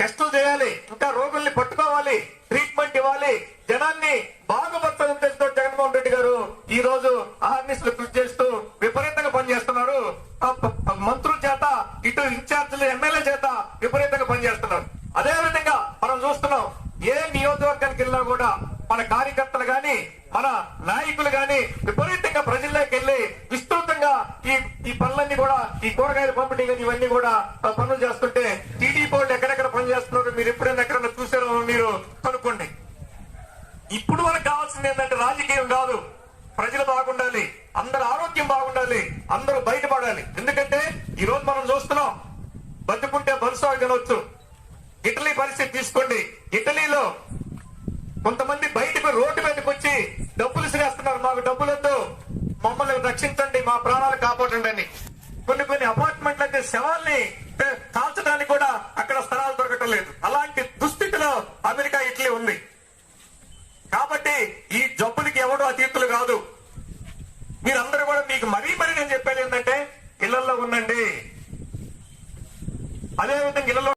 టెస్టులు చేయాలి, ఇంకా రోగుల్ని పట్టుకోవాలి, ట్రీట్మెంట్ ఇవ్వాలి, జనాన్ని బాగుపరచాలని ఉద్దేశంతో జగన్మోహన్ రెడ్డి గారు ఈ రోజు అహర్నిశలు కృషి చేస్తూ విపరీతంగా పనిచేస్తున్నారు. మంత్రుల చేత, ఇటు ఇన్ఛార్జీలు ఎమ్మెల్యే చేత విపరీతంగా పనిచేస్తున్నారు. అదే విధంగా మనం చూస్తున్నాం, ఏ నియోజకవర్గానికి వెళ్ళినా కూడా మన కార్యకర్తలు గాని, మన నాయకులు గాని విపరీతంగా ప్రజల్లోకి వెళ్లి విస్తృతంగా ఈ పనులన్నీ కూడా, ఈ కూరగాయల పంపిణీ కానీ ఇవన్నీ కూడా పనులు చేస్తుంటే టీడీపీ వాళ్ళు ఎక్కడెక్కడ పని చేస్తున్నారు మీరు ఎప్పుడైనా ఎక్కడన్నా చూసారో మీరు కనుక్కోండి. ఇప్పుడు మనకు కావాల్సింది ఏంటంటే రాజకీయం కాదు, ప్రజలు బాగుండాలి, అందరు ఆరోగ్యం బాగుండాలి, అందరూ బయటపడాలి. ఎందుకంటే ఈ రోజు మనం చూస్తున్నాం, బతుకుంటే బరుసాగు తినవచ్చు. ఇటలీ పరిస్థితి తీసుకోండి, ఇటలీలో కొంతమంది బయటకు రోడ్డు మీదకి వచ్చి డబ్బులు శ్రేస్తున్నారు, మాకు డబ్బులొద్దు, మమ్మల్ని రక్షించండి, మా ప్రాణాలు కాపాడండి అని. కొన్ని అపార్ట్మెంట్లు అయితే శవాల్ని కాల్చడానికి కూడా